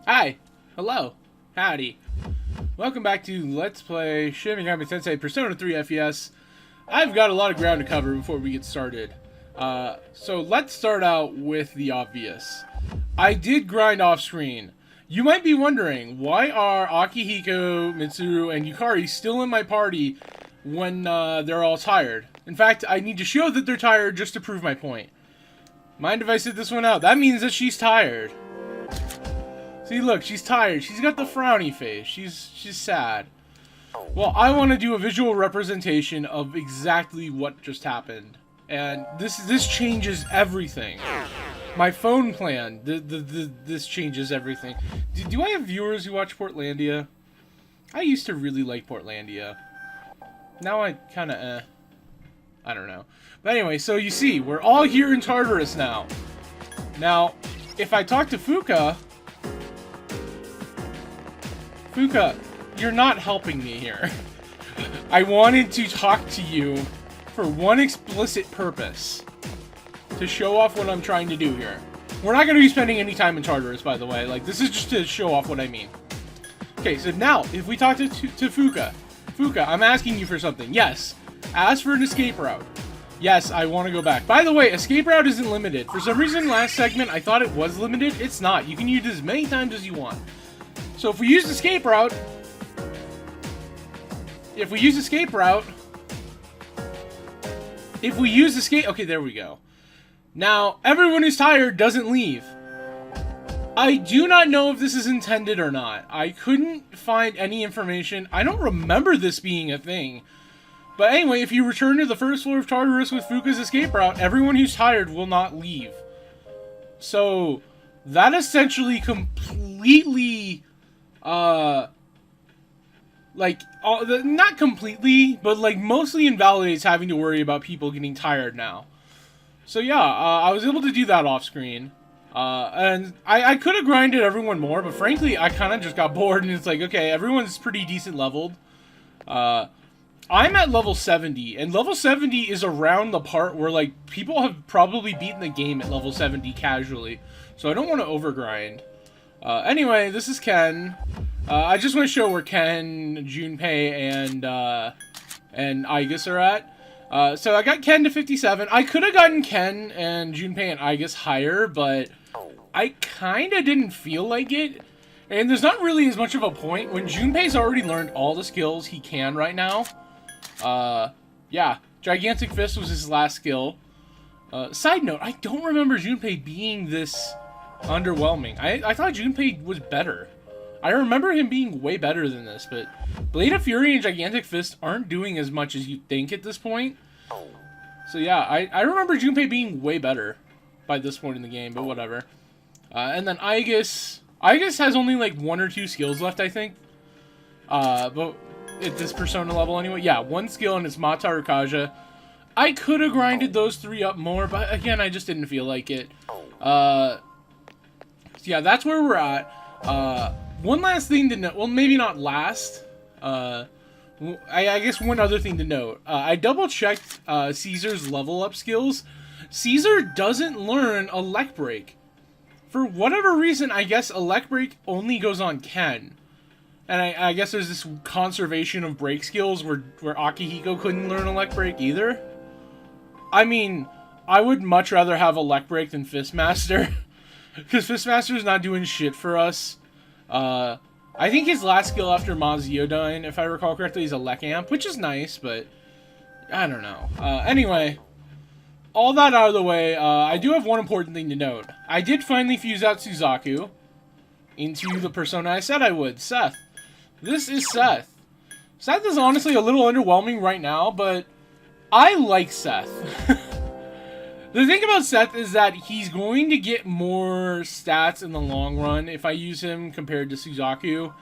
Hi! Hello! Howdy! Welcome back to Let's Play Shin Megami Tensei Persona 3 FES. I've got a lot of ground to cover before we get started. So let's start out with the obvious. I did grind off screen. You might be wondering, why are Akihiko, Mitsuru, and Yukari still in my party when they're all tired? In fact, I need to show that they're tired just to prove my point. Mind if I sit this one out? That means that she's tired. See, look, she's tired. She's got the frowny face. She's sad. Well, I want to do a visual representation of exactly what just happened. And this changes everything. My phone plan, this changes everything. Do I have viewers who watch Portlandia? I used to really like Portlandia. Now I kind of, I don't know. But anyway, so you see, we're all here in Tartarus now. Now, if I talk to Fuka, you're not helping me here. I wanted to talk to you for one explicit purpose. To show off what I'm trying to do here. We're not going to be spending any time in Tartarus, by the way. Like, this is just to show off what I mean. Okay, so now, if we talk to Fuka. Fuka, I'm asking you for something. Yes. Ask for an escape route. Yes, I want to go back. By the way, escape route isn't limited. For some reason, last segment, I thought it was limited. It's not. You can use it as many times as you want. So if we use escape route... Okay, there we go. Now, everyone who's tired doesn't leave. I do not know if this is intended or not. I couldn't find any information. I don't remember this being a thing. But anyway, if you return to the first floor of Tartarus with Fuka's escape route, everyone who's tired will not leave. So, that essentially completely, not completely, but like mostly invalidates having to worry about people getting tired now. So yeah, I was able to do that off screen. And I could have grinded everyone more, but frankly, I kind of just got bored and it's like, okay, everyone's pretty decent leveled. I'm at level 70, and level 70 is around the part where, like, people have probably beaten the game at level 70 casually. So I don't want to overgrind. Anyway, this is Ken. I just want to show where Ken, Junpei, and Aigis are at. So I got Ken to 57. I could have gotten Ken and Junpei and Aigis higher, but I kind of didn't feel like it. And there's not really as much of a point when Junpei's already learned all the skills he can right now. Yeah, Gigantic Fist was his last skill. Side note, I don't remember Junpei being this underwhelming. I thought Junpei was better. I remember him being way better than this, but Blade of Fury and Gigantic Fist aren't doing as much as you'd think at this point. So yeah, I remember Junpei being way better by this point in the game, but whatever. And then Aigis has only like 1 or 2 skills left, I think. But at this Persona level anyway. Yeah, 1 skill and it's Mata or Kaja. I could have grinded those 3 up more, but again, I just didn't feel like it. So yeah, that's where we're at. One last thing to note, well, maybe not last, I guess one other thing to note, I double-checked Caesar's level-up skills. Caesar doesn't learn Elect Break. For whatever reason, I guess Elect Break only goes on Ken. And I guess there's this conservation of break skills where Akihiko couldn't learn Elect Break either. I mean, I would much rather have Elect Break than Fistmaster. Because Fistmaster's not doing shit for us. I think his last skill after Maziodyne, if I recall correctly, is a Lekkamp, which is nice, but I don't know. Anyway, all that out of the way, I do have one important thing to note. I did finally fuse out Suzaku into the persona I said I would, Seth. This is Seth. Seth is honestly a little underwhelming right now, but I like Seth. The thing about Seth is that he's going to get more stats in the long run if I use him compared to Suzaku.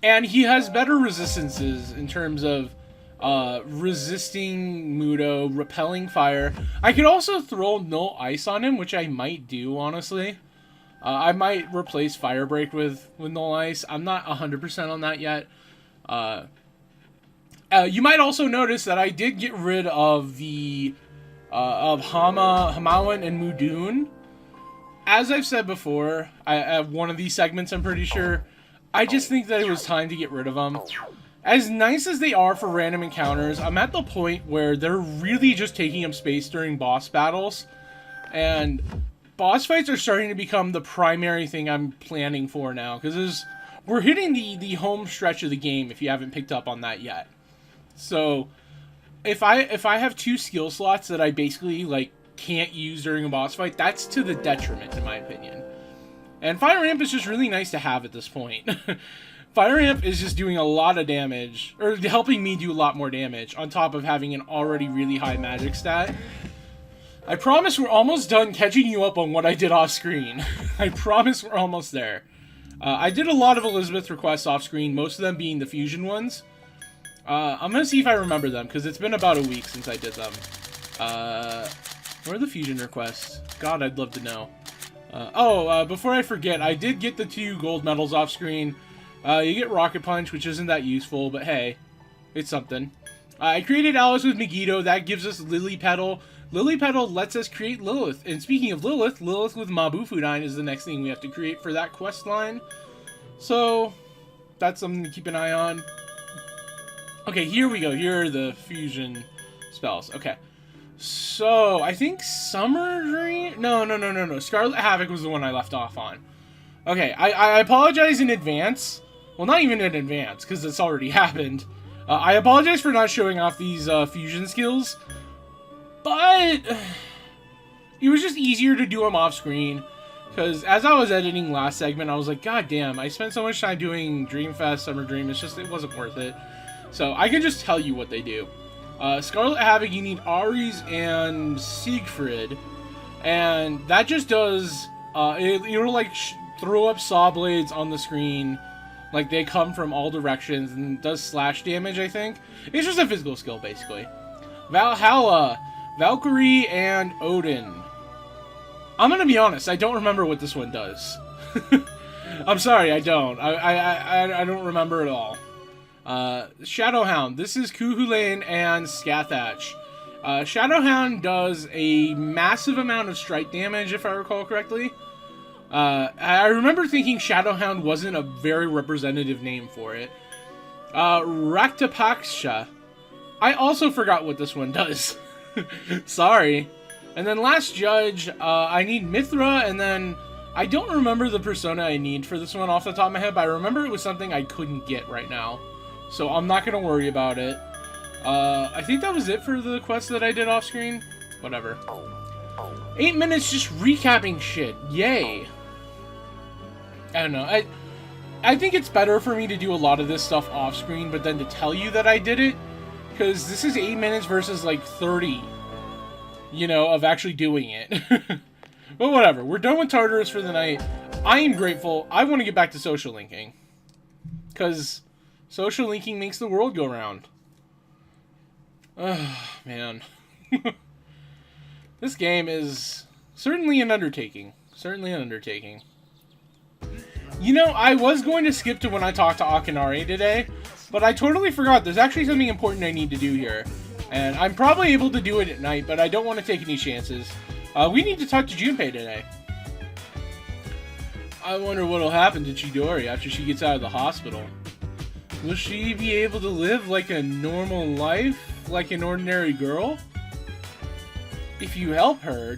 And he has better resistances in terms of resisting Mudo, repelling fire. I could also throw no ice on him, which I might do, honestly. I might replace Fire Break with no ice. I'm not 100% on that yet. You might also notice that I did get rid of the... of Hamawan and Mudun. as I've said before, one of these segments, I'm pretty sure, I just think that it was time to get rid of them. As nice as they are for random encounters, I'm at the point where they're really just taking up space during boss battles. And boss fights are starting to become the primary thing I'm planning for now. Because we're hitting the home stretch of the game, if you haven't picked up on that yet. So, if I have 2 skill slots that I basically, like, can't use during a boss fight, that's to the detriment, in my opinion. And Fire Amp is just really nice to have at this point. Fire Amp is just doing a lot of damage, or helping me do a lot more damage, on top of having an already really high magic stat. I promise we're almost done catching you up on what I did off screen. I promise we're almost there. I did a lot of Elizabeth requests off screen, most of them being the fusion ones. I'm gonna see if I remember them, because it's been about a week since I did them. Where are the fusion requests? God, I'd love to know. Before I forget, I did get the 2 gold medals off screen. You get Rocket Punch, which isn't that useful, but hey, it's something. I created Alice with Megiddo. That gives us Lily Petal. Lily Petal lets us create Lilith. And speaking of Lilith, Lilith with Mabufudine is the next thing we have to create for that quest line. So, that's something to keep an eye on. Okay, here we go. Here are the fusion spells. Okay. So, I think Summer Dream? No. Scarlet Havoc was the one I left off on. Okay, I apologize in advance. Well, not even in advance, because it's already happened. I apologize for not showing off these fusion skills, but it was just easier to do them off screen, because as I was editing last segment, I was like, God damn, I spent so much time doing Dreamfest, Summer Dream, it wasn't worth it. So I can just tell you what they do. Scarlet Havoc, you need Ares and Siegfried, and that just does, it'll like throw up saw blades on the screen. Like, they come from all directions and does slash damage, I think. It's just a physical skill, basically. Valhalla, Valkyrie, and Odin. I'm gonna be honest, I don't remember what this one does. I'm sorry, I don't. I don't remember at all. Shadowhound. This is Kuhulain and Scathach. Shadowhound does a massive amount of strike damage, if I recall correctly. I remember thinking Shadowhound wasn't a very representative name for it. Raktapaksha. I also forgot what this one does. Sorry. And then Last Judge, I need Mithra, and then I don't remember the persona I need for this one off the top of my head, but I remember it was something I couldn't get right now. So I'm not going to worry about it. I think that was it for the quest that I did off screen. Whatever. 8 minutes just recapping shit. Yay. I don't know. I think it's better for me to do a lot of this stuff off screen, but then to tell you that I did it, because this is 8 minutes versus like 30, you know, of actually doing it. But whatever. We're done with Tartarus for the night. I am grateful. I want to get back to social linking, because social linking makes the world go round. Ugh, man. This game is certainly an undertaking. Certainly an undertaking. You know, I was going to skip to when I talked to Akinari today, but I totally forgot. There's actually something important I need to do here. And I'm probably able to do it at night, but I don't want to take any chances. We need to talk to Junpei today. I wonder what'll happen to Chidori after she gets out of the hospital. Will she be able to live like a normal life, like an ordinary girl? If you help her, ...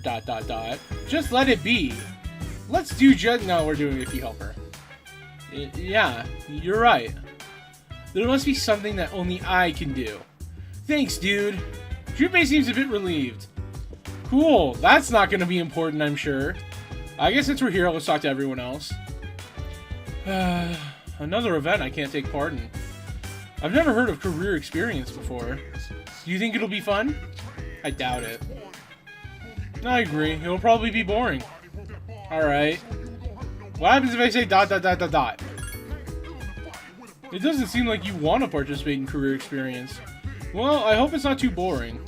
just let it be. Let's do no, we're doing it if you help her. Yeah, you're right. There must be something that only I can do. Thanks, dude. Junpei seems a bit relieved. Cool, that's not going to be important, I'm sure. I guess since we're here, let's talk to everyone else. Another event I can't take part in. I've never heard of career experience before. Do you think it'll be fun? I doubt it. I agree. It'll probably be boring. Alright. What happens if I say ... It doesn't seem like you want to participate in career experience. Well, I hope it's not too boring.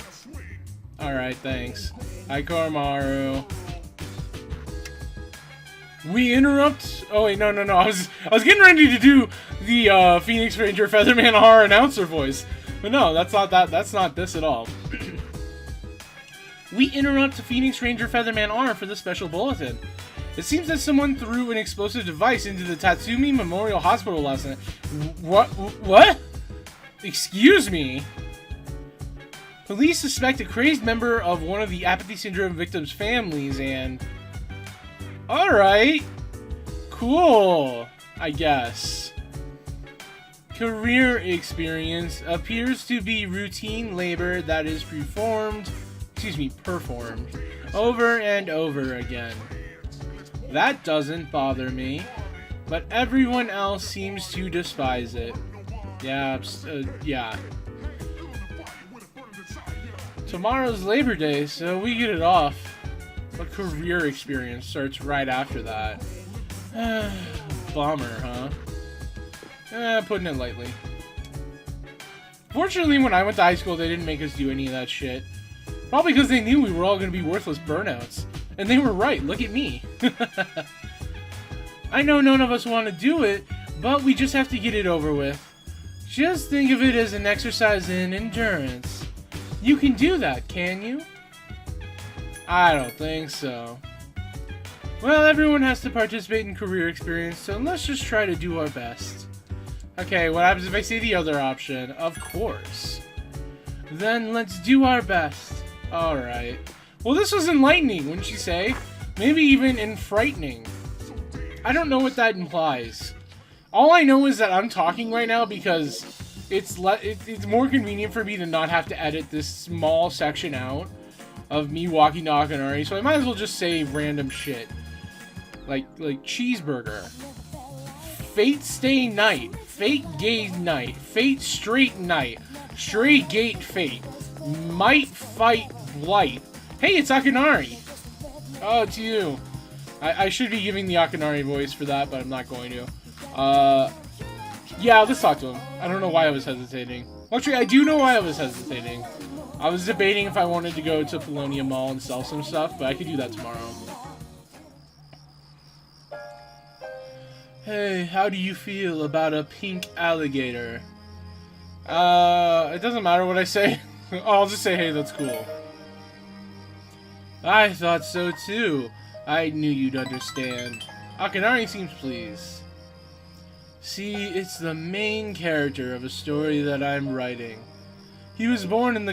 Alright, thanks. Hi, Koromaru. We interrupt... Oh, wait, no. I was getting ready to do the Phoenix Ranger Featherman horror announcer voice. But no, that's not this at all. We interrupt Phoenix Ranger Featherman R for the special bulletin. It seems that someone threw an explosive device into the Tatsumi Memorial Hospital last night. What? Excuse me? Police suspect a crazed member of one of the apathy syndrome victims' families and... Alright. Cool, I guess. Career experience appears to be routine labor that is performed over and over again. That doesn't bother me, but everyone else seems to despise it. Yeah. Tomorrow's Labor Day, so we get it off. But career experience starts right after that. Bummer, huh? Putting it lightly. Fortunately, when I went to high school, they didn't make us do any of that shit. Probably because they knew we were all going to be worthless burnouts. And they were right, look at me. I know none of us want to do it, but we just have to get it over with. Just think of it as an exercise in endurance. You can do that, can you? I don't think so. Well, everyone has to participate in career experience, so let's just try to do our best. Okay, what happens if I say the other option? Of course. Then let's do our best. Alright. Well, this was enlightening, wouldn't you say? Maybe even frightening. I don't know what that implies. All I know is that I'm talking right now because it's more convenient for me to not have to edit this small section out of me walking to Akinari, so I might as well just say random shit. Like cheeseburger. Fate stay night. Fate gay night. Fate straight night. Straight gate fate. Might fight blight. Hey, it's Akinari! Oh, it's you. I should be giving the Akinari voice for that, but I'm not going to. Yeah, let's talk to him. I don't know why I was hesitating. Actually, I do know why I was hesitating. I was debating if I wanted to go to Polonia Mall and sell some stuff, but I could do that tomorrow. Hey, how do you feel about a pink alligator? It doesn't matter what I say. I'll just say, hey, that's cool. I thought so too. I knew you'd understand. Akinari seems pleased. See, it's the main character of a story that I'm writing. He was born in the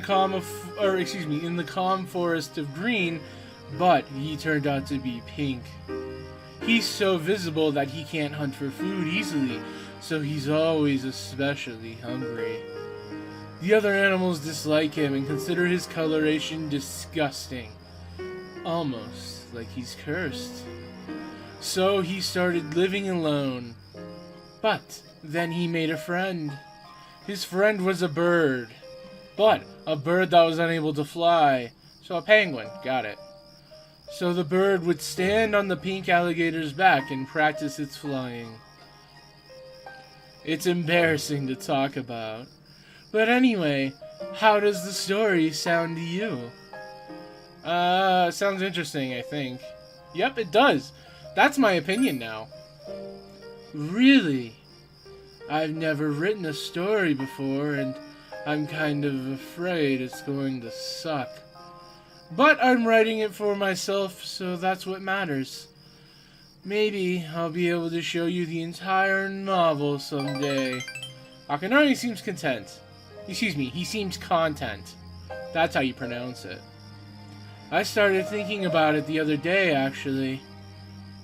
in the calm forest of green, but he turned out to be pink. He's so visible that he can't hunt for food easily, so he's always especially hungry. The other animals dislike him and consider his coloration disgusting. Almost like he's cursed. So he started living alone. But then he made a friend. His friend was a bird. But a bird that was unable to fly. So a penguin. Got it. So the bird would stand on the pink alligator's back and practice its flying. It's embarrassing to talk about. But anyway, how does the story sound to you? Sounds interesting, I think. Yep, it does. That's my opinion now. Really? I've never written a story before, and I'm kind of afraid it's going to suck. But I'm writing it for myself, so that's what matters. Maybe I'll be able to show you the entire novel someday. Akinari seems content. Excuse me, he seems content. That's how you pronounce it. I started thinking about it the other day, actually.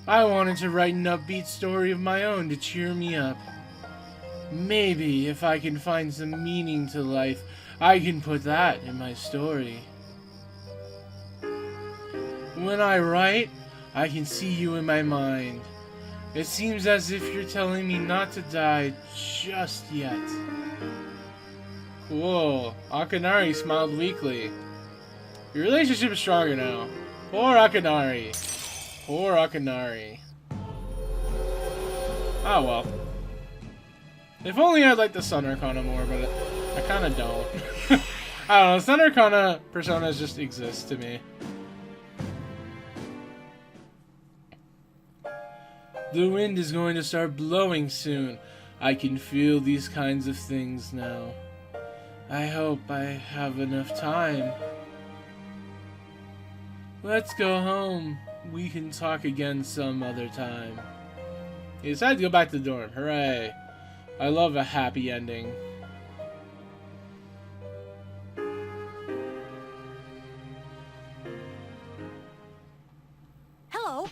I wanted to write an upbeat story of my own to cheer me up. Maybe if I can find some meaning to life, I can put that in my story. When I write, I can see you in my mind. It seems as if you're telling me not to die just yet. Cool. Akinari smiled weakly. Your relationship is stronger now. Poor Akinari. Poor Akinari. Oh well. If only I'd like the Sun Arcana more, but I kinda don't. I don't know, Sun Arcana personas just exist to me. The wind is going to start blowing soon. I can feel these kinds of things now. I hope I have enough time. Let's go home. We can talk again some other time. He decided to go back to the dorm. Hooray. I love a happy ending. Hello.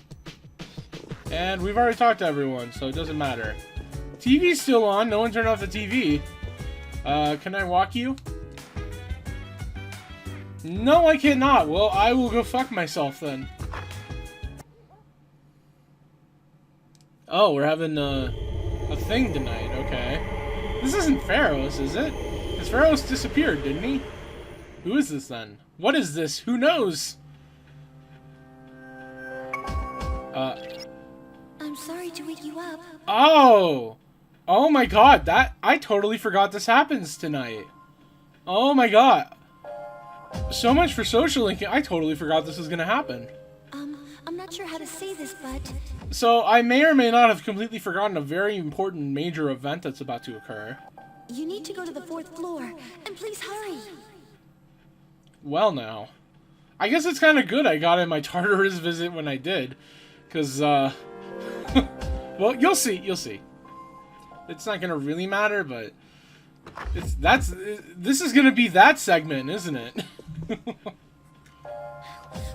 And we've already talked to everyone, so it doesn't matter. TV's still on. No one turned off the TV. Can I walk you? No, I cannot. Well, I will go fuck myself then. Oh, we're having a thing tonight. Okay. This isn't Pharaoh's, is it? Because Pharaoh's disappeared, didn't he? Who is this then? What is this? Who knows? I'm sorry to wake you up. Oh! Oh my god, I totally forgot this happens tonight. Oh my god. So much for social linking. I totally forgot this was gonna happen. I'm not sure how to say this, but... So, I may or may not have completely forgotten a very important major event that's about to occur. You need to go to the 4th floor, and please hurry. Well now. I guess it's kind of good I got in my Tartarus visit when I did. Because, well, you'll see, you'll see. It's not gonna really matter, but... This is gonna be that segment, isn't it?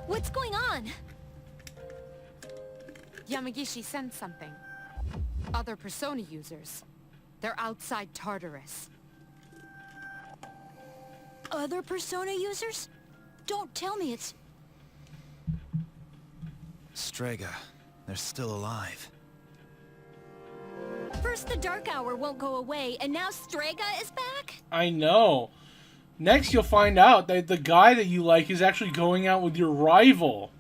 What's going on? Yamagishi sent something. Other Persona users. They're outside Tartarus. Other Persona users? Don't tell me it's... Strega. They're still alive. First the Dark Hour won't go away, and now Strega is back? I know. Next you'll find out that the guy that you like is actually going out with your rival.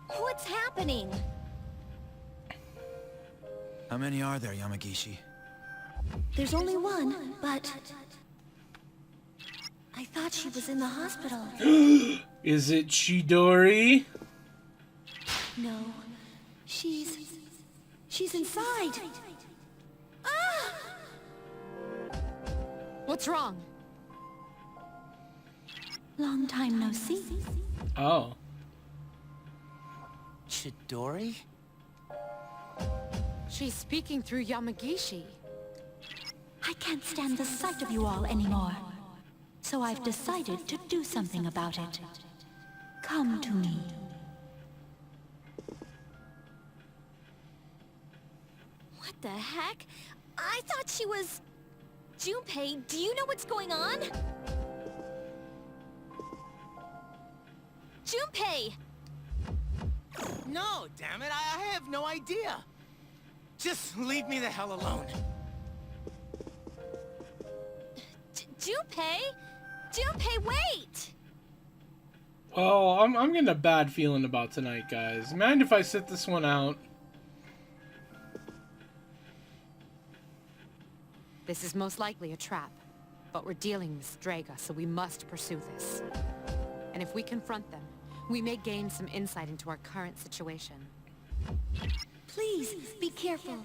What's happening? How many are there, Yamagishi? There's only one, but... I thought she was in the hospital. Is it Chidori? No. She's inside. Ah! What's wrong? Long time no see. Oh. Chidori? She's speaking through Yamagishi. I can't stand the sight of you all anymore. So I've decided to do something about it. Come to me. What the heck? I thought she was... Junpei, do you know what's going on? Junpei! No, damn it, I have no idea. Just leave me the hell alone. Junpei? Junpei, wait! Well, I'm getting a bad feeling about tonight, guys. Mind if I sit this one out? This is most likely a trap, but we're dealing with Strega, so we must pursue this. And if we confront them, we may gain some insight into our current situation. Please, be careful.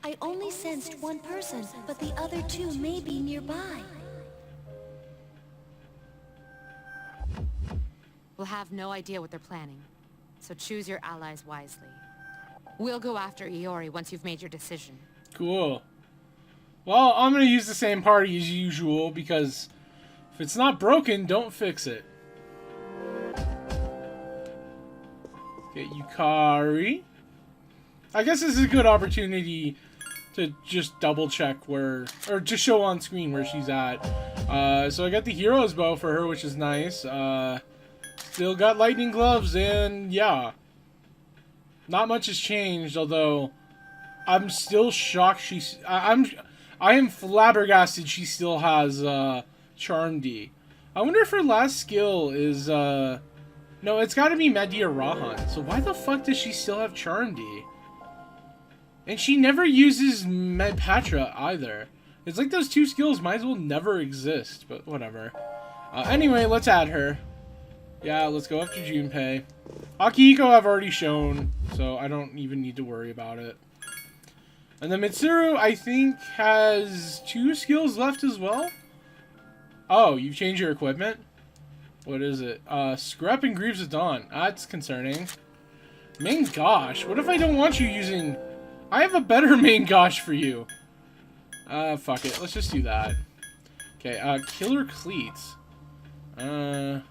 I only sensed one person, but the other two may be nearby. We'll have no idea what they're planning, so choose your allies wisely. We'll go after Iori once you've made your decision. Cool. Well, I'm gonna use the same party as usual, because if it's not broken, don't fix it. Okay, Yukari. I guess this is a good opportunity to just double check where, or just show on screen where she's at. So I got the hero's bow for her, which is nice. Still got lightning gloves, and yeah. Not much has changed, although I'm still shocked she's... I am flabbergasted she still has Charm D. I wonder if her last skill is... No, it's gotta be Media Rahan. So why the fuck does she still have Charm D? And she never uses Medpatra either. It's like those two skills might as well never exist, but whatever. Anyway, let's add her. Yeah, let's go after Junpei. Akihiko I've already shown, so I don't even need to worry about it. And then Mitsuru, I think, has 2 skills left as well? Oh, you've changed your equipment? What is it? Scrap and Greaves of Dawn. That's concerning. Main gosh? What if I don't want you using... I have a better main gosh for you. Fuck it. Let's just do that. Okay, killer cleats. I'd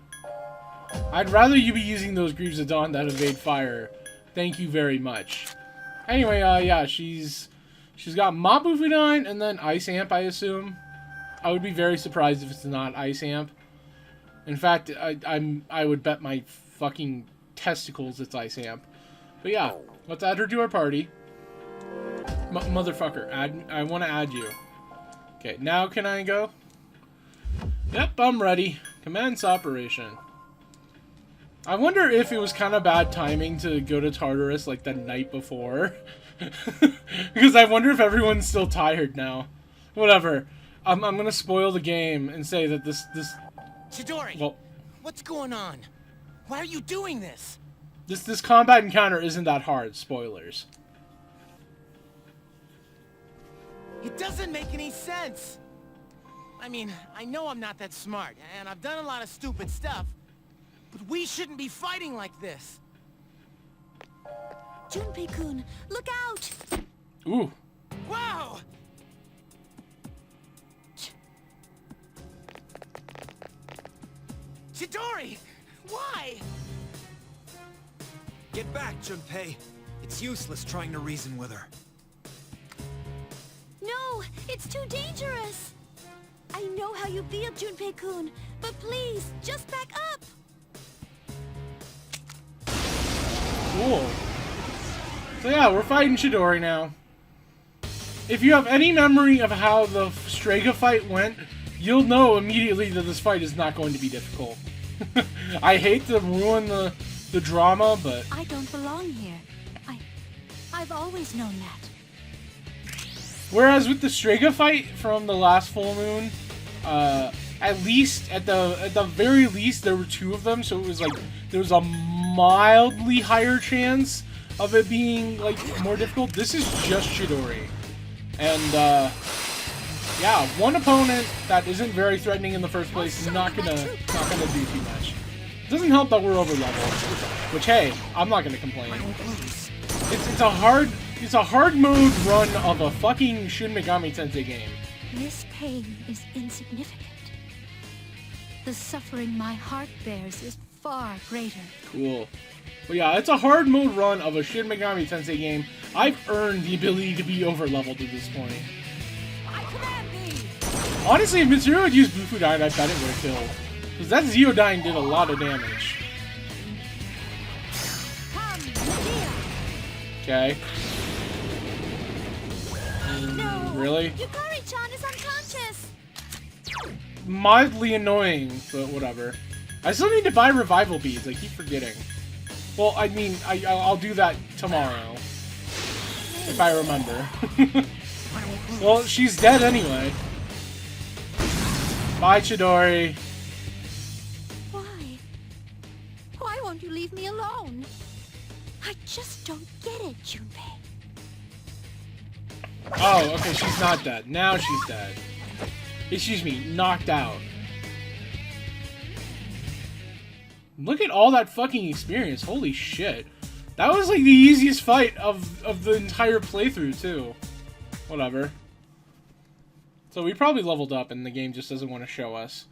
rather you be using those Greaves of Dawn that evade fire. Thank you very much. Anyway, yeah, she's got Mabu Fudan and then Ice Amp, I assume. I would be very surprised if it's not Ice Amp. In fact, I would bet my fucking testicles it's Ice Amp. But yeah, let's add her to our party. Motherfucker, I want to add you. Okay, now can I go? Yep, I'm ready. Commence operation. I wonder if it was kind of bad timing to go to Tartarus like the night before. Because I wonder if everyone's still tired now. Whatever. I'm gonna spoil the game and say that this... Chidori! Well, What's going on? Why are you doing this? This combat encounter isn't that hard. Spoilers. It doesn't make any sense. I mean, I know I'm not that smart, and I've done a lot of stupid stuff, but we shouldn't be fighting like this. Junpei-kun, look out! Ooh. Wow! Chidori! Why? Get back, Junpei. It's useless trying to reason with her. No, it's too dangerous! I know how you feel, Junpei-kun, but please, just back up! Cool. So yeah, we're fighting Chidori now. If you have any memory of how the Strega fight went, you'll know immediately that this fight is not going to be difficult. I hate to ruin the drama, but... I don't belong here. I've always known that. Whereas with the Strega fight from the last full moon, at the very least, there were two of them, so it was like, there was a mildly higher chance of it being, like, more difficult. This is just Chidori. And, yeah, one opponent that isn't very threatening in the first place is not gonna do too much. It doesn't help that we're over leveled, which, hey, I'm not gonna complain. It's a hard mode run of a fucking Shin Megami Tensei game. This pain is insignificant. The suffering my heart bears is far greater. Cool. But yeah, it's a hard mode run of a Shin Megami Tensei game. I've earned the ability to be over leveled at this point. I command thee! Honestly, if Mitsuru had used Bufudyne, I bet it would have killed. Because that Zeodyne did a lot of damage. Come, Medea! Okay. No! Really? Yukari-chan is unconscious! Mildly annoying, but whatever. I still need to buy revival beads, I keep forgetting. Well, I mean, I'll do that tomorrow. If I remember. Well, she's dead anyway. Bye, Chidori. Why? Why won't you leave me alone? I just don't get it, Junpei. Oh, okay, she's not dead. Now she's dead. Excuse me, knocked out. Look at all that fucking experience. Holy shit. That was like the easiest fight of the entire playthrough, too. Whatever. So we probably leveled up and the game just doesn't want to show us.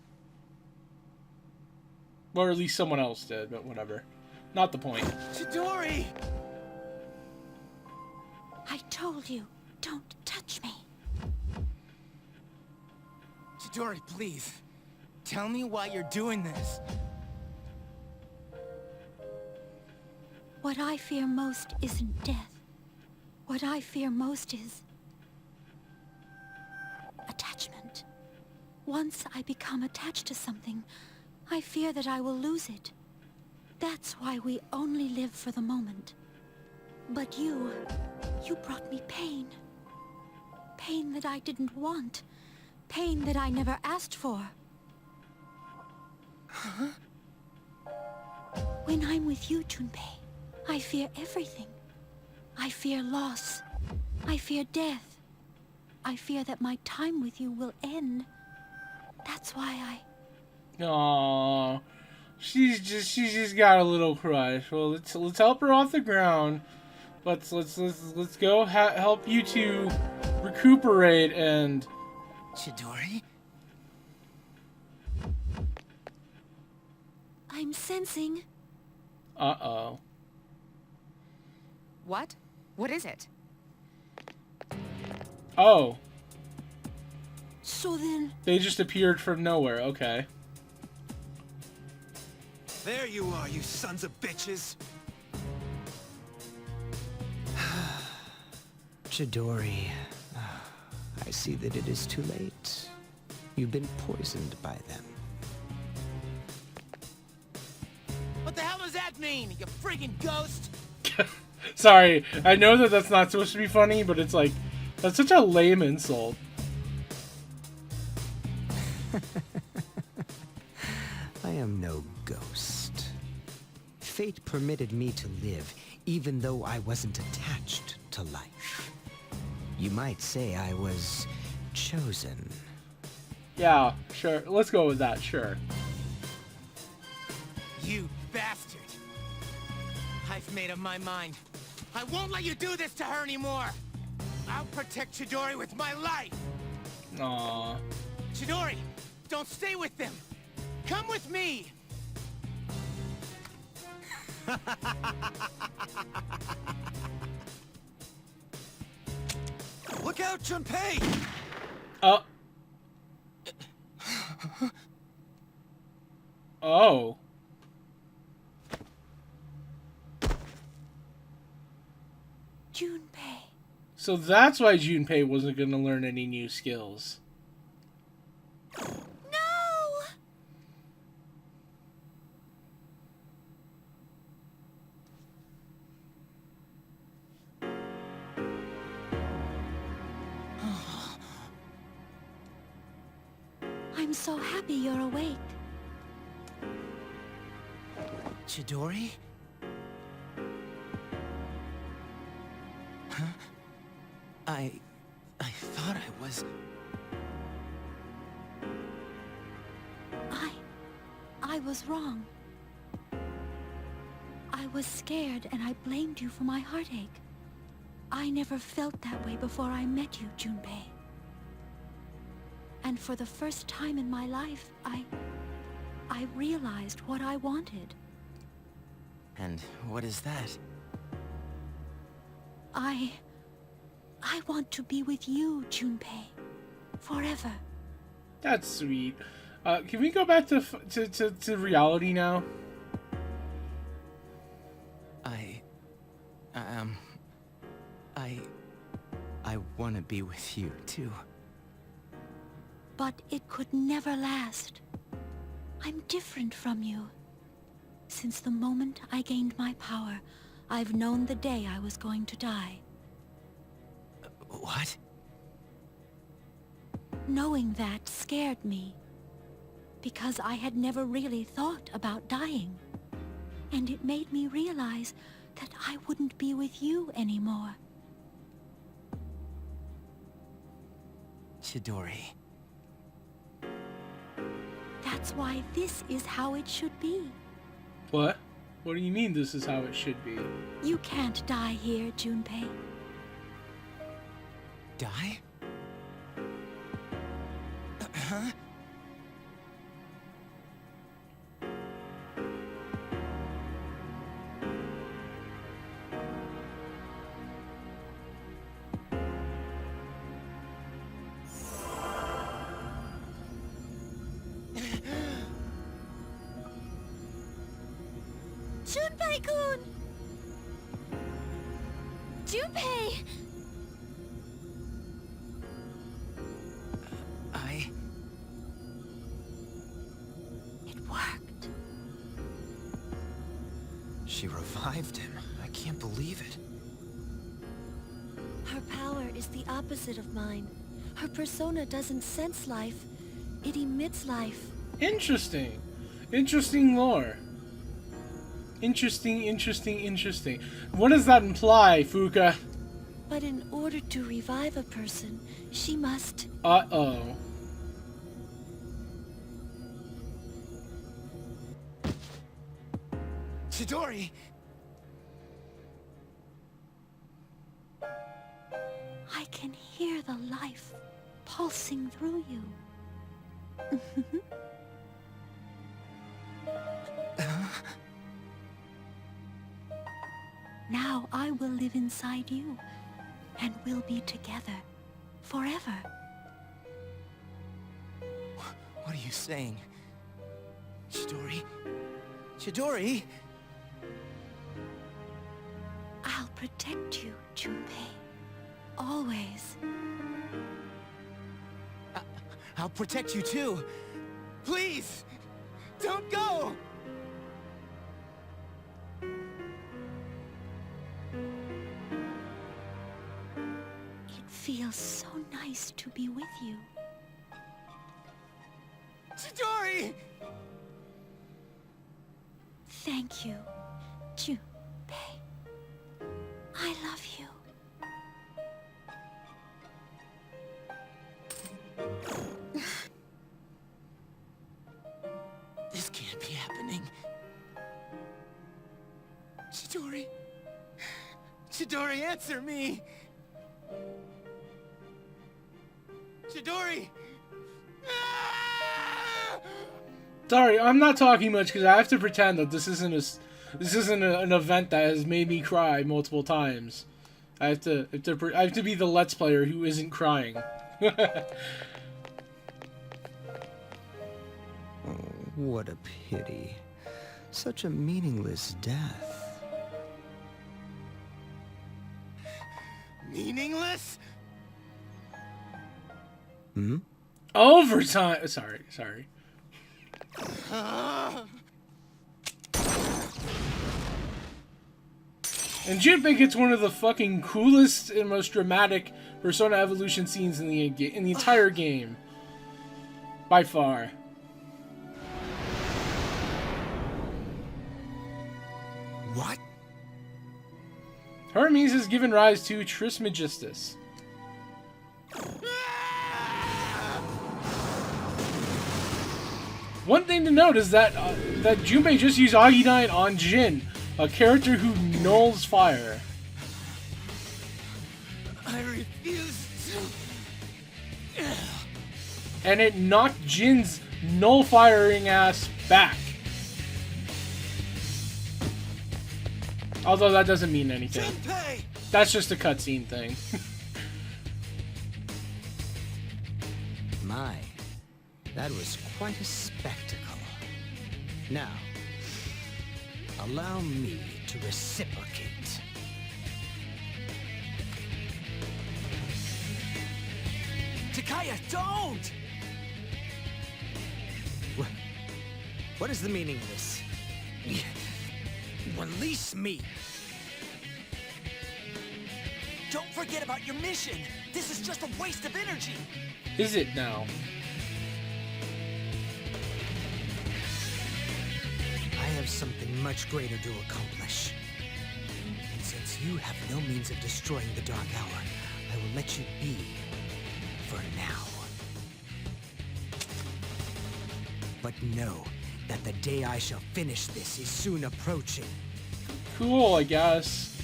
Or at least someone else did, but whatever. Not the point. Chidori! I told you, don't touch me. Chidori, please. Tell me why you're doing this. What I fear most isn't death. What I fear most is... attachment. Once I become attached to something, I fear that I will lose it. That's why we only live for the moment. But you brought me pain. Pain that I didn't want. Pain that I never asked for. Huh? When I'm with you, Junpei, I fear everything. I fear loss. I fear death. I fear that my time with you will end. That's why Aww. She's just got a little crush. Well, let's help her off the ground. Let's go help you two recuperate and. Chidori? I'm sensing. Uh-oh. What? What is it? Oh. So then... They just appeared from nowhere. Okay. There you are, you sons of bitches! Chidori, I see that it is too late. You've been poisoned by them. What the hell does that mean, you friggin' ghost? Sorry, I know that that's not supposed to be funny, but it's like, that's such a lame insult. I am no ghost. Fate permitted me to live, even though I wasn't attached to life. You might say I was chosen. Yeah, sure. Let's go with that, sure. You bastard! I've made up my mind. I won't let you do this to her anymore! I'll protect Chidori with my life! Aww. Chidori, don't stay with them! Come with me! Look out, Junpei! Oh. Junpei. So that's why Junpei wasn't going to learn any new skills. No! I'm so happy you're awake. Chidori? Huh? I thought I was... I was wrong. I was scared and I blamed you for my heartache. I never felt that way before I met you, Junpei. And for the first time in my life, I realized what I wanted. And what is that? I want to be with you, Junpei. Forever. That's sweet. Can we go back to reality now? I want to be with you, too. But it could never last. I'm different from you. Since the moment I gained my power, I've known the day I was going to die. What? Knowing that scared me. Because I had never really thought about dying. And it made me realize that I wouldn't be with you anymore. Chidori. That's why this is how it should be. What? What do you mean this is how it should be? You can't die here, Junpei. Die? Huh? Junpei-kun! Junpei! It worked. She revived him. I can't believe it. Her power is the opposite of mine. Her persona doesn't sense life. It emits life. Interesting. Interesting lore. Interesting. What does that imply, Fuka? But in order to revive a person, she must... Chidori! I can hear the life pulsing through you. Now I will live inside you, and we'll be together forever. What are you saying? Chidori? Chidori? I'll protect you, Junpei. Always. I'll protect you too. Please! Don't go! It feels so nice to be with you. Chidori! Thank you, Junpei. I love you. This can't be happening. Chidori? Chidori, answer me! Chidori! Ah! Sorry, I'm not talking much because I have to pretend that this isn't an event that has made me cry multiple times. I have to be the Let's Player who isn't crying. Oh, what a pity. Such a meaningless death. Meaningless? Hmm? Overtime. Sorry. And Junpei gets one of the fucking coolest and most dramatic Persona evolution scenes in the entire game, by far. What? Hermes has given rise to Trismegistus. One thing to note is that Junpei just used Akinari on Jin, a character who nulls fire. I refuse to... And it knocked Jin's null firing ass back. Although that doesn't mean anything. Junpei! That's just a cutscene thing. My, that was quite a spectacle. Now, allow me to reciprocate. Takaya, don't! What is the meaning of this? Release me! Don't forget about your mission! This is just a waste of energy! Is it now? I have something much greater to accomplish. And since you have no means of destroying the Dark Hour, I will let you be for now. But know that the day I shall finish this is soon approaching. Cool, I guess.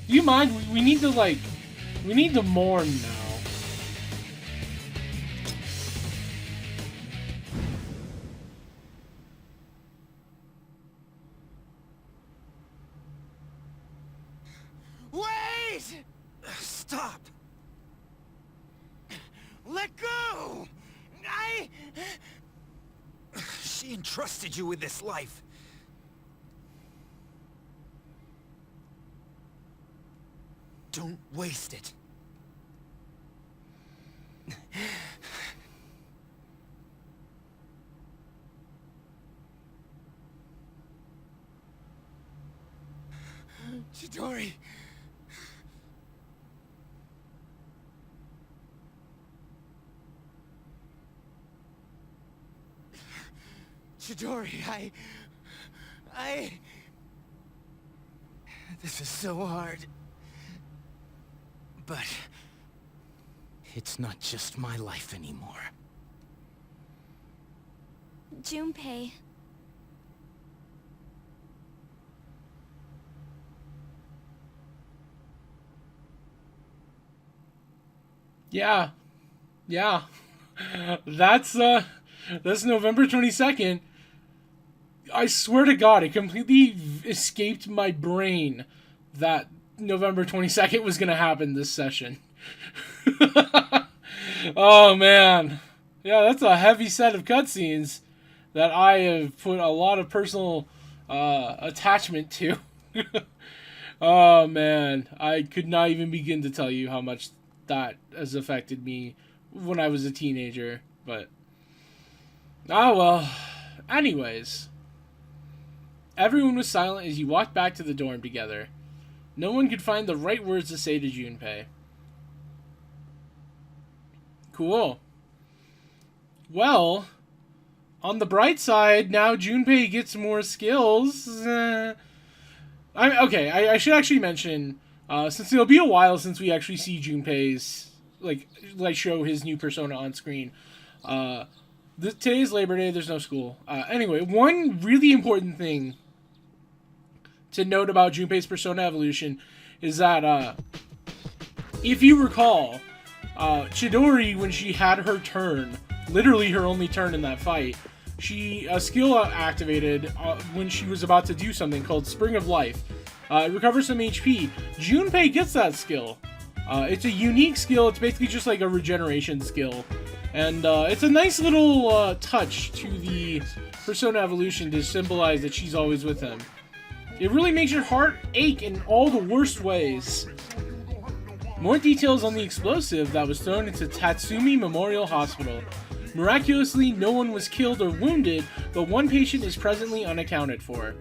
Do you mind? We need to, like... We need to mourn now. Wait! Stop! Let go! She entrusted you with this life. Don't waste it. Chidori. Chidori, This is so hard. But... it's not just my life anymore. Junpei. Yeah. Yeah. That's November 22nd. I swear to God, it completely escaped my brain that November 22nd was going to happen this session. Oh, man. Yeah, that's a heavy set of cutscenes that I have put a lot of personal attachment to. Oh, man. I could not even begin to tell you how much that has affected me when I was a teenager. But, well. Anyways. Everyone was silent as you walked back to the dorm together. No one could find the right words to say to Junpei. Cool. Well, on the bright side, now Junpei gets more skills. I should actually mention, since it'll be a while since we actually see Junpei's, like show his new persona on screen. Today's Labor Day, there's no school. Anyway, one really important thing to note about Junpei's persona evolution is that, if you recall, Chidori, when she had her turn, literally her only turn in that fight, a skill activated when she was about to do something called Spring of Life. It recovers some HP. Junpei gets that skill. It's a unique skill. It's basically just like a regeneration skill. And it's a nice little touch to the persona evolution to symbolize that she's always with him. It really makes your heart ache in all the worst ways. More details on the explosive that was thrown into Tatsumi Memorial Hospital. Miraculously, no one was killed or wounded, but one patient is presently unaccounted for.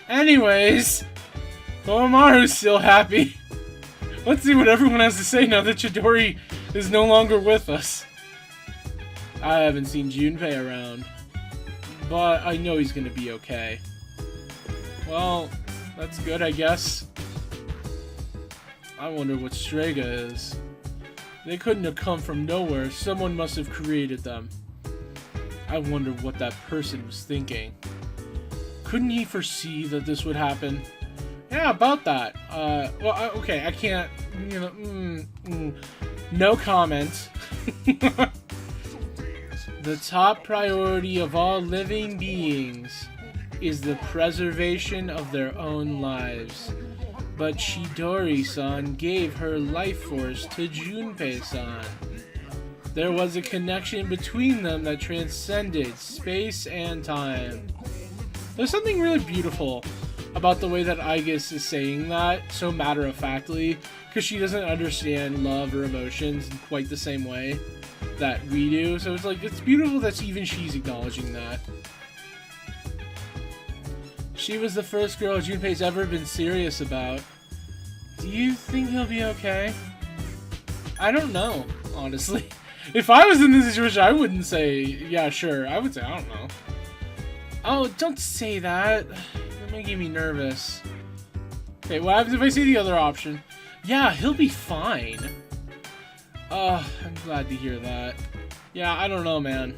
Anyways, Koamaru's still happy. Let's see what everyone has to say now that Chidori is no longer with us. I haven't seen Junpei around, but I know he's gonna be okay. Well, that's good, I guess. I wonder what Strega is. They couldn't have come from nowhere. Someone must have created them. I wonder what that person was thinking. Couldn't he foresee that this would happen? Yeah, about that. Okay, I can't, no comment. The top priority of all living beings is the preservation of their own lives. But Chidori-san gave her life force to Junpei-san. There was a connection between them that transcended space and time. There's something really beautiful about the way that Aigis is saying that so matter-of-factly, because she doesn't understand love or emotions in quite the same way that we do. So it's like, it's beautiful that even she's acknowledging that. She was the first girl Junpei's ever been serious about. Do you think he'll be okay? I don't know, honestly. If I was in this situation, I wouldn't say, yeah, sure. I would say, I don't know. Oh, don't say that. You're making me nervous. Okay, what happens if I say the other option? Yeah, he'll be fine. Oh, I'm glad to hear that. Yeah, I don't know, man.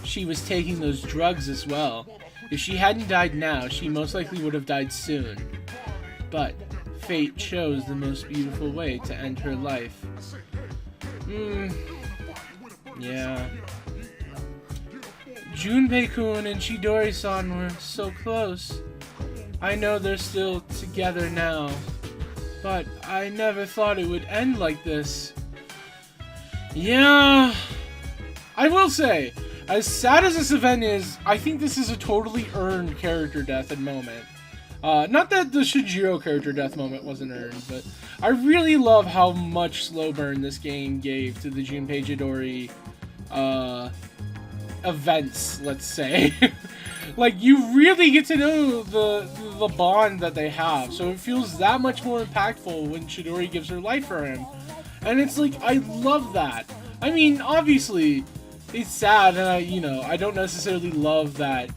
She was taking those drugs as well. If she hadn't died now, she most likely would have died soon. But fate chose the most beautiful way to end her life. Yeah. Junpei-kun and Chidori-san were so close. I know they're still together now, but I never thought it would end like this. Yeah. I will say, as sad as this event is, I think this is a totally earned character death and moment. Not that the Shinjiro character death moment wasn't earned, but I really love how much slow burn this game gave to the Junpei Chidori events, let's say. Like, you really get to know the bond that they have, so it feels that much more impactful when Chidori gives her life for him. And it's like, I love that. I mean, obviously, it's sad, and I don't necessarily love that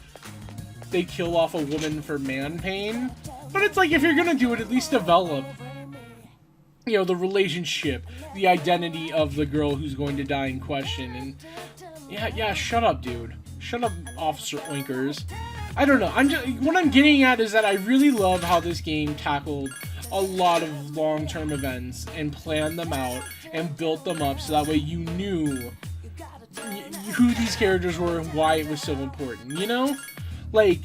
they kill off a woman for man pain, but it's like, if you're gonna do it, at least develop, the relationship, the identity of the girl who's going to die in question. And yeah, shut up, dude. Shut up, Officer Oinkers. I don't know. What I'm getting at is that I really love how this game tackled a lot of long-term events and planned them out and built them up so that way you knew who these characters were and why it was so important, you know? Like,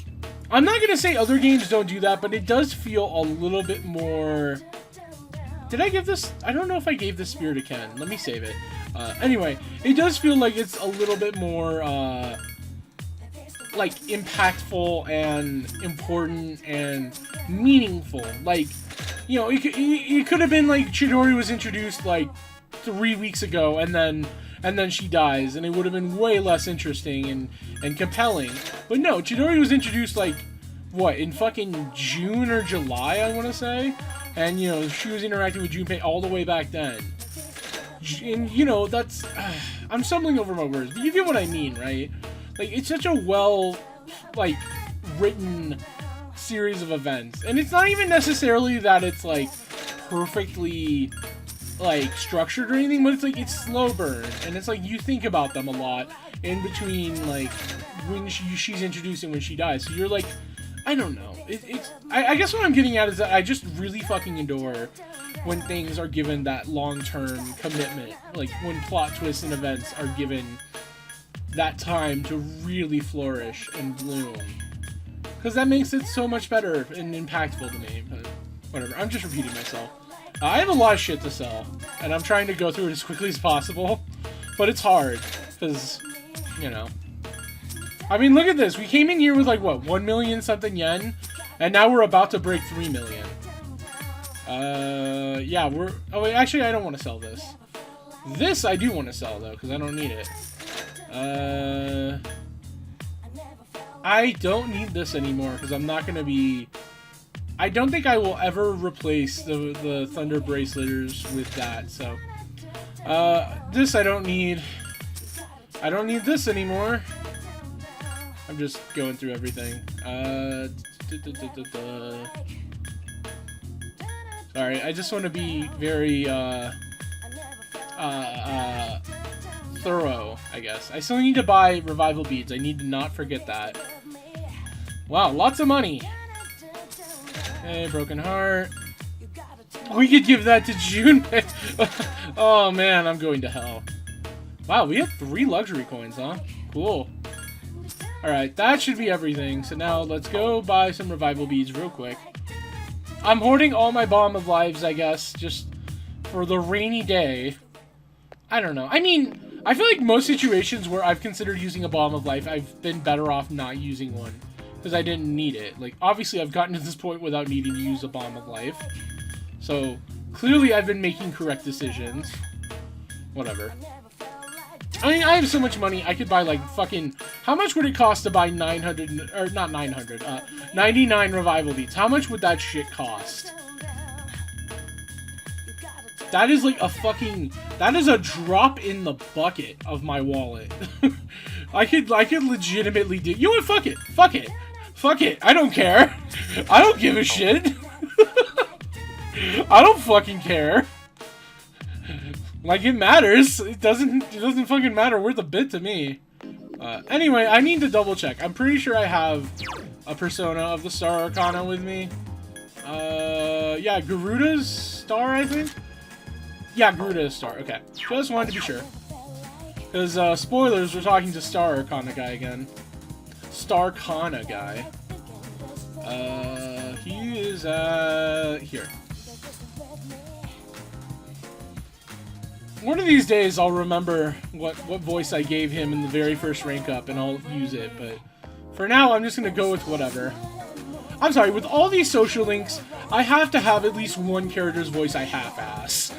I'm not gonna say other games don't do that, but it does feel a little bit more... Did I give this... I don't know if I gave this spear to Ken. Let me save it. Anyway, it does feel like it's a little bit more, like, impactful and important and meaningful. Like, you know, it could have been like Chidori was introduced, like, 3 weeks ago, and then she dies, and it would have been way less interesting and compelling. But no, Chidori was introduced, like, what, in fucking June or July, I want to say? And, you know, she was interacting with Junpei all the way back then. And, you know, that's... I'm stumbling over my words, but you get what I mean, right? Like, it's such a well, like, written series of events. And it's not even necessarily that it's, like, perfectly... like structured or anything, but it's like it's slow burn, and it's like you think about them a lot in between, like when she's introduced and when she dies. So you're like, I don't know. I guess what I'm getting at is that I just really fucking adore when things are given that long-term commitment, like when plot twists and events are given that time to really flourish and bloom, because that makes it so much better and impactful to me. But whatever, I'm just repeating myself. I have a lot of shit to sell, and I'm trying to go through it as quickly as possible, but it's hard, because, you know. I mean, look at this. We came in here with, like, what, 1 million something yen, and now we're about to break 3 million. Yeah, we're... Oh, wait, actually, I don't want to sell this. This I do want to sell, though, because I don't need it. I don't need this anymore, because I'm not going to be... I don't think I will ever replace the Thunder Braceleters with that, so... this I don't need. I don't need this anymore. I'm just going through everything. Sorry, I just want to be very, thorough, I guess. I still need to buy Revival Beads. I need to not forget that. Wow, lots of money. Hey, Broken Heart. We could give that to June. Oh man, I'm going to hell. Wow, we have 3 luxury coins, huh? Cool. Alright, that should be everything. So now let's go buy some Revival Beads real quick. I'm hoarding all my Bomb of Lives, I guess, just for the rainy day. I don't know. I mean, I feel like most situations where I've considered using a Bomb of Life, I've been better off not using one. Because I didn't need it. Like, obviously I've gotten to this point without needing to use a Bomb of Life. So, clearly I've been making correct decisions. Whatever. I mean, I have so much money, I could buy, like, fucking... How much would it cost to buy 900... Or, not 900, 99 Revival Beads? How much would that shit cost? That is, like, a fucking... That is a drop in the bucket of my wallet. I could legitimately do... You know what? Fuck it. Fuck it. Fuck it. I don't care. I don't give a shit. I don't fucking care. Like, it matters. It doesn't fucking matter worth a bit to me. Anyway, I need to double check. I'm pretty sure I have a Persona of the Star Arcana with me. Yeah, Garuda's Star, I think? Yeah, Garuda's Star. Okay. Just wanted to be sure. Because, spoilers, we're talking to Star Arcana guy again. Star Arcana guy. He is, here. One of these days I'll remember what voice I gave him in the very first rank up, and I'll use it, but for now I'm just gonna go with whatever. I'm sorry, with all these social links, I have to have at least one character's voice I half-ass.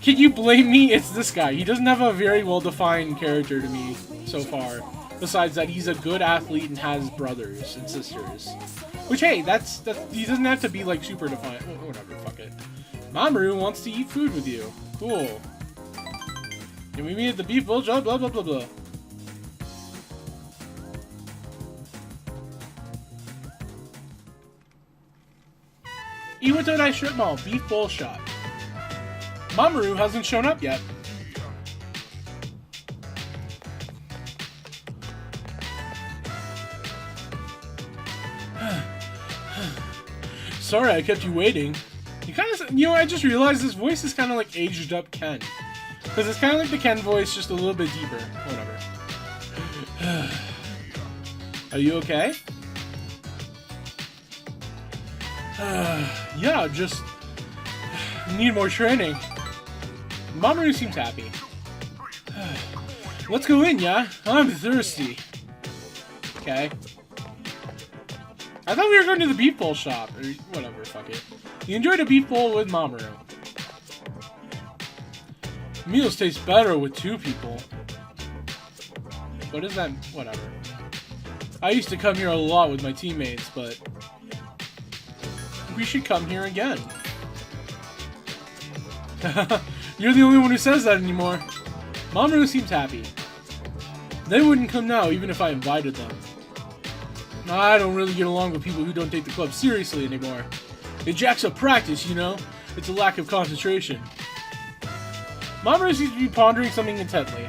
Can you blame me? It's this guy. He doesn't have a very well-defined character to me so far, besides that he's a good athlete and has brothers and sisters. Which, hey, that's he doesn't have to be, like, super defined. Whatever, fuck it. Mamoru wants to eat food with you. Cool. Can we meet at the beef village? Blah, blah, blah, blah, blah. Iwatodai Strip Mall, beef bowl shop. Mamoru hasn't shown up yet. Sorry I kept you waiting. You kind of, you know, I just realized this voice is kind of like aged up Ken. Because it's kind of like the Ken voice, just a little bit deeper. Whatever. Are you okay? Yeah, just need more training. Mamoru seems happy. Let's go in, yeah? I'm thirsty. Okay. I thought we were going to the beef bowl shop. Or whatever, fuck it. You enjoyed a beef bowl with Mamoru. Meals taste better with 2 people. What is that? Whatever. I used to come here a lot with my teammates, but we should come here again. You're the only one who says that anymore. Mamoru seems happy. They wouldn't come now, even if I invited them. I don't really get along with people who don't take the club seriously anymore. It jacks up practice, you know? It's a lack of concentration. Mamoru seems to be pondering something intently.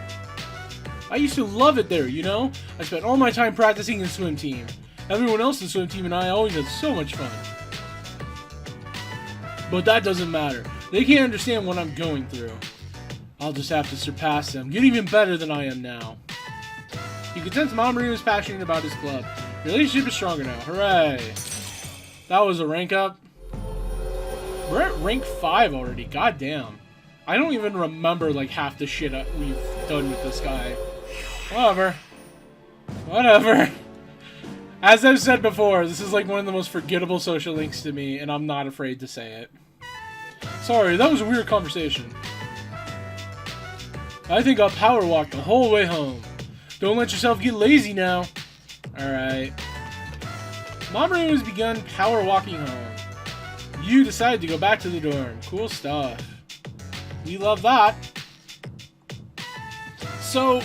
I used to love it there, you know? I spent all my time practicing in swim team. Everyone else in the swim team and I always had so much fun. But that doesn't matter. They can't understand what I'm going through. I'll just have to surpass them, get even better than I am now. You can sense Mamoru is passionate about his club. Your relationship is stronger now. Hooray! That was a rank up. We're at rank 5 already. God damn. I don't even remember like half the shit we've done with this guy. Whatever. Whatever. As I've said before, this is like one of the most forgettable social links to me, and I'm not afraid to say it. Sorry, that was a weird conversation. I think I'll power walk the whole way home. Don't let yourself get lazy now. Alright. Mamoru has begun power walking home. You decide to go back to the dorm. Cool stuff. We love that. So,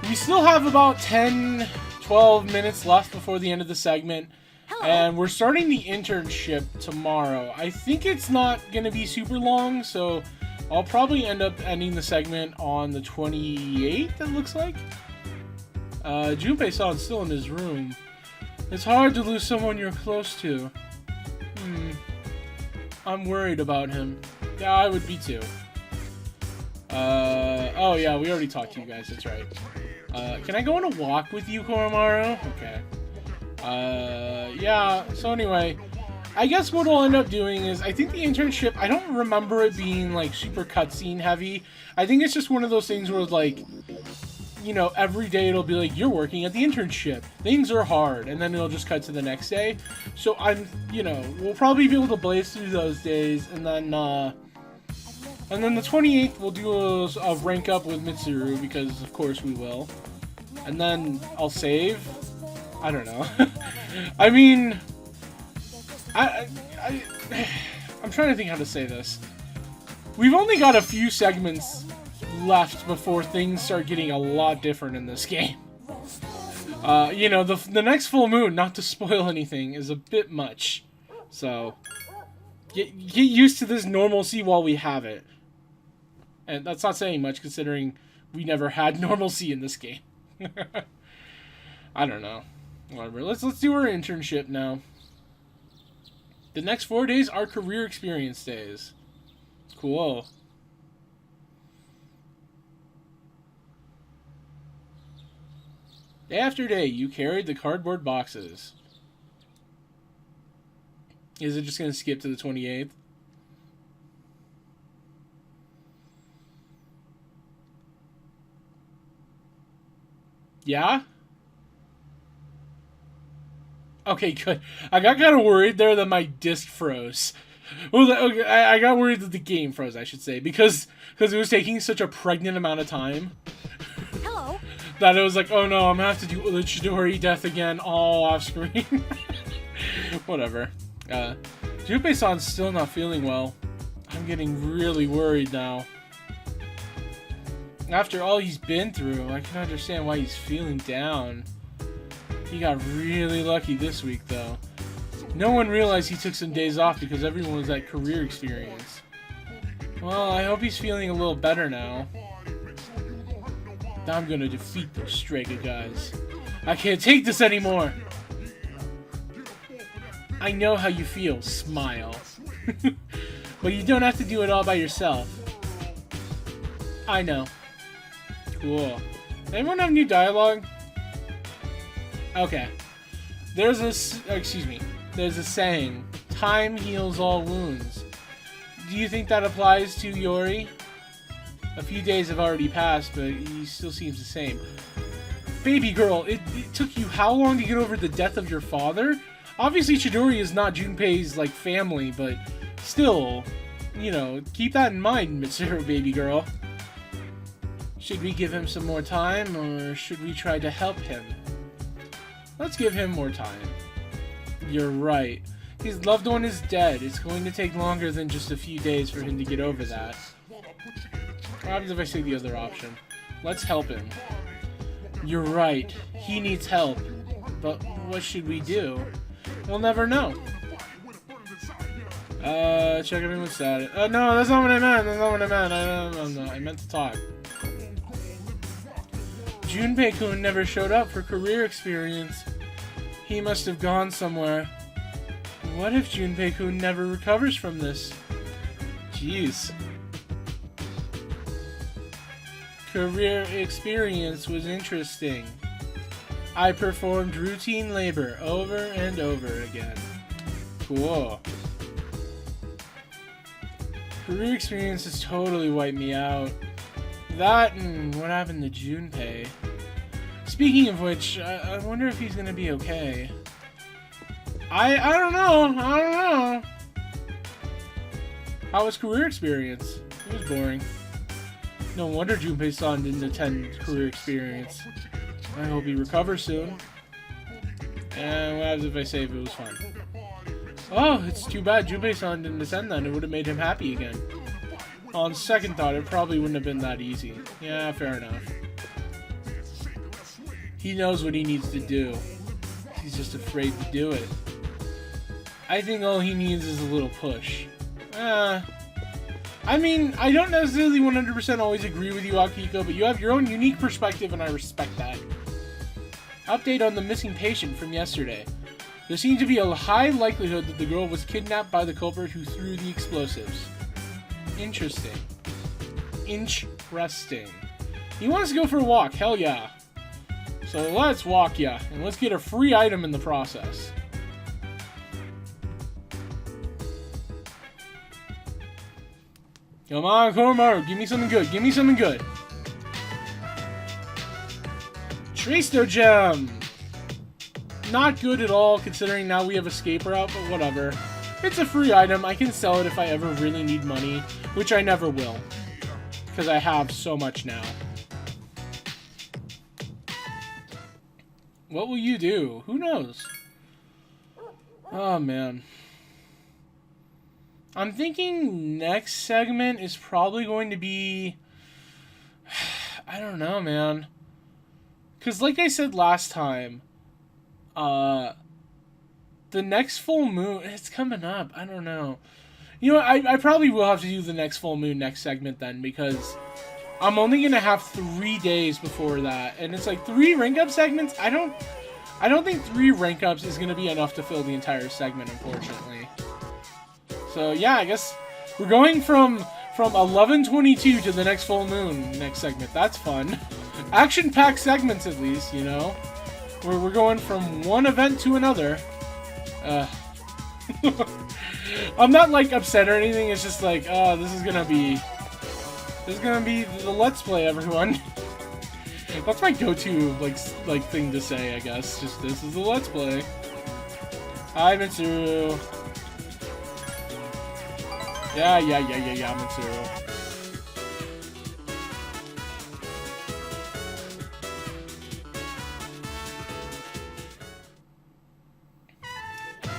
we still have about 10-12 minutes left before the end of the segment. Hello. And we're starting the internship tomorrow. I think it's not going to be super long, so I'll probably end up ending the segment on the 28th, it looks like. Junpei-san's still in his room. It's hard to lose someone you're close to. I'm worried about him. Yeah, I would be too. Oh yeah, we already talked to you guys, that's right. Can I go on a walk with you, Koromaru? Okay. Yeah, so anyway, I guess what we'll end up doing is, I think the internship, I don't remember it being, like, super cutscene heavy. I think it's just one of those things where, like, you know, every day it'll be like, you're working at the internship. Things are hard, and then it'll just cut to the next day. So you know, we'll probably be able to blaze through those days, and then the 28th we'll do a rank up with Mitsuru, because of course we will. And then I'll save. I don't know. I mean, I'm trying to think how to say this. We've only got a few segments left before things start getting a lot different in this game. You know, the next full moon, not to spoil anything, is a bit much. So, get used to this normalcy while we have it. And that's not saying much, considering we never had normalcy in this game. I don't know. Whatever. Let's do our internship now. The next 4 days are career experience days. Cool. Day after day, you carried the cardboard boxes. Is it just going to skip to the 28th? Yeah? Okay, good. I got kind of worried there that my disc froze. Well, okay, I got worried that the game froze, I should say, because it was taking such a pregnant amount of time. Hello. That it was like, oh no, I'm gonna have to do the Chidori death again, all off screen. Whatever. Junpei-san's still not feeling well. I'm getting really worried now. After all he's been through, I can understand why he's feeling down. He got really lucky this week, though. No one realized he took some days off because everyone was at career experience. Well, I hope he's feeling a little better now. I'm gonna defeat those Strega guys. I can't take this anymore! I know how you feel, smile. But you don't have to do it all by yourself. I know. Cool. Anyone have new dialogue? Okay. There's a saying, time heals all wounds. Do you think that applies to Yori? A few days have already passed, but he still seems the same. Baby girl, it took you how long to get over the death of your father? Obviously Chidori is not Junpei's, like, family, but still, you know, keep that in mind, Mitsuru, baby girl. Should we give him some more time, or should we try to help him? Let's give him more time. You're right. His loved one is dead. It's going to take longer than just a few days for him to get over that. What happens if I say the other option? Let's help him. You're right. He needs help. But what should we do? We'll never know. Check everyone's status. No, that's not what I meant. That's not what I meant. I meant to talk. Junpei-kun never showed up for career experience. He must have gone somewhere. What if Junpei-kun never recovers from this? Jeez. Career experience was interesting. I performed routine labor over and over again. Cool. Career experience has totally wiped me out. That and what happened to Junpei. Speaking of which, I wonder if he's gonna be okay. I don't know. How was career experience? It was boring. No wonder Junpei-san didn't attend career experience. I hope he recovers soon. And what happens if I say if it was fun? Oh, it's too bad Junpei-san didn't attend then. It would have made him happy again. On second thought, it probably wouldn't have been that easy. Yeah, fair enough. He knows what he needs to do. He's just afraid to do it. I think all he needs is a little push. I mean, I don't necessarily 100% always agree with you, Akiko, but you have your own unique perspective, and I respect that. Update on the missing patient from yesterday. There seemed to be a high likelihood that the girl was kidnapped by the culprit who threw the explosives. Interesting. Interesting. He wants to go for a walk, hell yeah. So let's walk ya, and let's get a free item in the process. Come on, Koromaru, give me something good, give me something good. Tristo Gem! Not good at all, considering now we have escape route, but whatever. It's a free item, I can sell it if I ever really need money, which I never will. Because I have so much now. What will you do? Who knows? Oh, man. I'm thinking next segment is probably going to be... I don't know, man. Because like I said last time, the next full moon, it's coming up. I don't know. You know, I probably will have to do the next full moon next segment then, because I'm only going to have 3 days before that. And it's like 3 rank up segments. I don't think 3 rank ups is going to be enough to fill the entire segment, unfortunately. So yeah, I guess we're going from 11:22 to the next full moon next segment. That's fun. Action-packed segments, at least, you know. We're going from one event to another. I'm not like upset or anything. It's just like, oh, this is gonna be the Let's Play, everyone. That's my go-to like thing to say, I guess. Just this is the Let's Play. Hi, Mitsuru. Yeah, Mitsuru.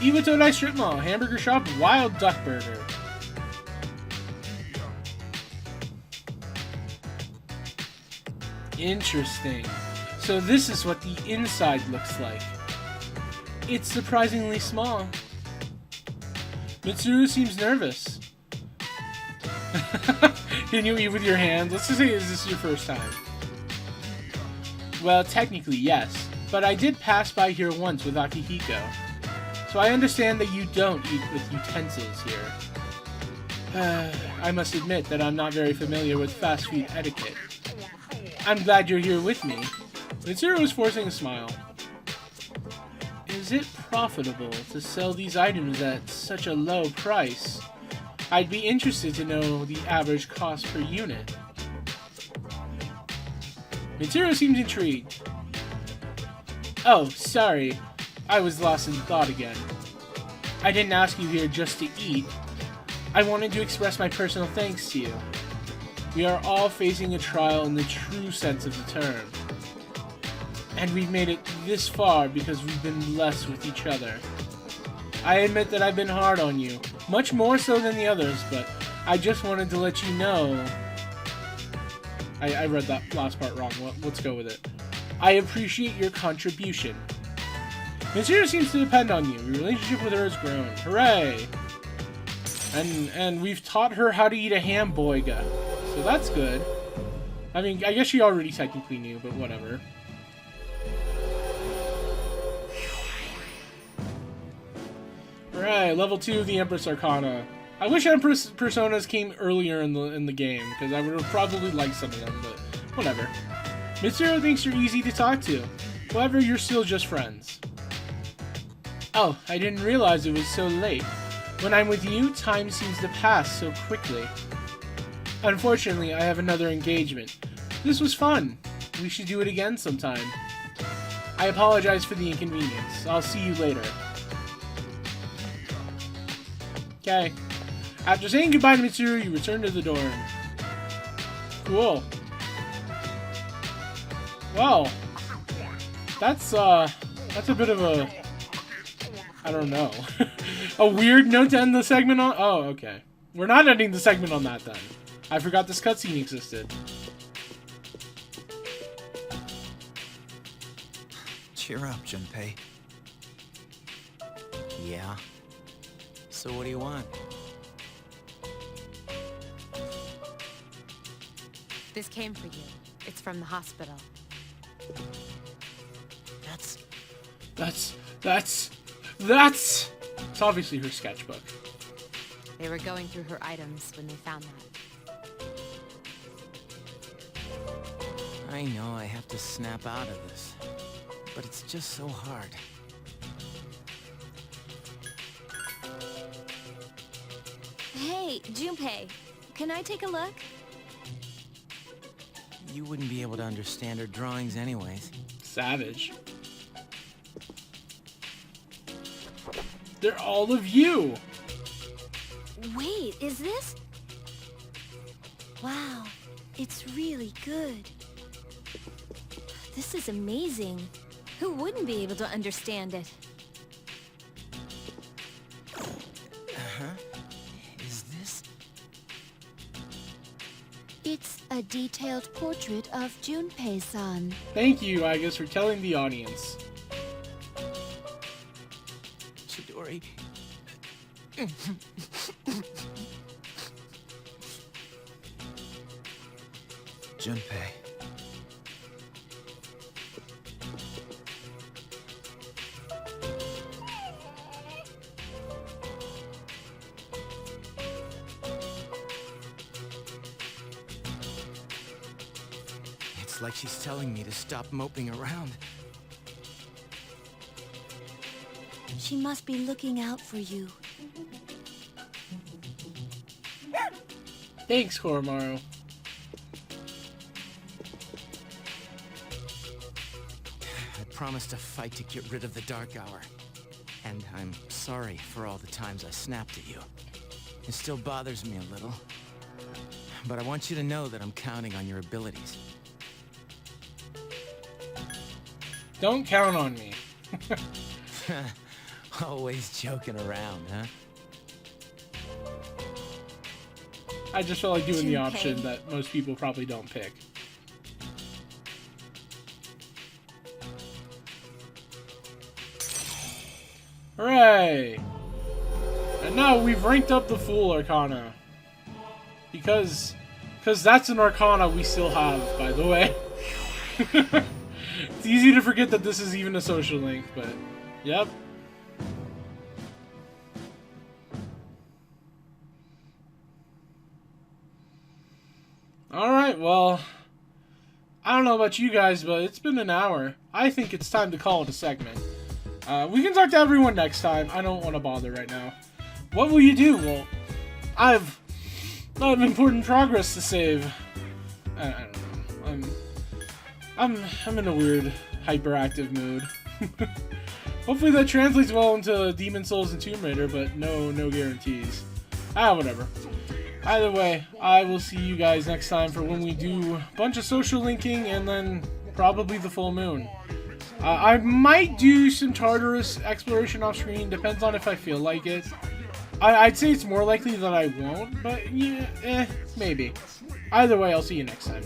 Iwa Todai Strip Mall, Hamburger Shop, Wild Duck Burger. Interesting. So this is what the inside looks like. It's surprisingly small. Mitsuru seems nervous. Can you eat with your hands? Let's just say, is this your first time? Well, technically, yes. But I did pass by here once with Akihiko. so I understand that you don't eat with utensils here. I must admit that I'm not very familiar with fast food etiquette. I'm glad you're here with me. Mitsuru was forcing a smile. Is it profitable to sell these items at such a low price? I'd be interested to know the average cost per unit. Mitsuru seems intrigued. Oh, sorry. I was lost in thought again. I didn't ask you here just to eat. I wanted to express my personal thanks to you. We are all facing a trial in the true sense of the term. And we've made it this far because we've been blessed with each other. I admit that I've been hard on you, much more so than the others, but I just wanted to let you know... I read that last part wrong. Let's go with it. I appreciate your contribution. Mitsuru seems to depend on you. Your relationship with her has grown. Hooray! And we've taught her how to eat a hamburger. So that's good. I mean, I guess she already technically knew, but whatever. Alright, level 2 of the Empress Arcana. I wish Empress personas came earlier in the game, because I would have probably liked some of them, but whatever. Mitsuru thinks you're easy to talk to. However, you're still just friends. Oh, I didn't realize it was so late. When I'm with you, time seems to pass so quickly. Unfortunately, I have another engagement. This was fun. We should do it again sometime. I apologize for the inconvenience. I'll see you later. Okay. After saying goodbye to Mitsuru, you return to the dorm. Cool. Well, that's a bit of a, I don't know, a weird note to end the segment on. Oh, okay. We're not ending the segment on that then. I forgot this cutscene existed. Cheer up, Junpei. Yeah? So what do you want? This came for you. It's from the hospital. That's... It's obviously her sketchbook. They were going through her items when they found that. I know I have to snap out of this, but it's just so hard. Hey, Junpei, can I take a look? You wouldn't be able to understand her drawings anyways. Savage. They're all of you! Wait, is this? Wow, it's really good. This is amazing. Who wouldn't be able to understand it? Is this? It's a detailed portrait of Junpei-san. Thank you, I guess, for telling the audience. Chidori. Junpei. It's like she's telling me to stop moping around. She must be looking out for you. Thanks, Koromaru. I promised to fight to get rid of the Dark Hour. And I'm sorry for all the times I snapped at you. It still bothers me a little. But I want you to know that I'm counting on your abilities. Don't count on me. Always joking around, huh? I just felt like doing the Junpei. option that most people probably don't pick. Hooray! And now we've ranked up the full Arcana. Because that's an Arcana we still have, by the way. It's easy to forget that this is even a social link, but yep. Alright, well, I don't know about you guys, but it's been an hour. I think it's time to call it a segment. We can talk to everyone next time. I don't want to bother right now. What will you do? Well, I have a lot of important progress to save. I don't know. I'm in a weird, hyperactive mood. Hopefully that translates well into Demon Souls and Tomb Raider, but no guarantees. Whatever. Either way, I will see you guys next time for when we do a bunch of social linking and then probably the full moon. I might do some Tartarus exploration off screen, depends on if I feel like it. I'd say it's more likely that I won't, but yeah, maybe. Either way, I'll see you next time.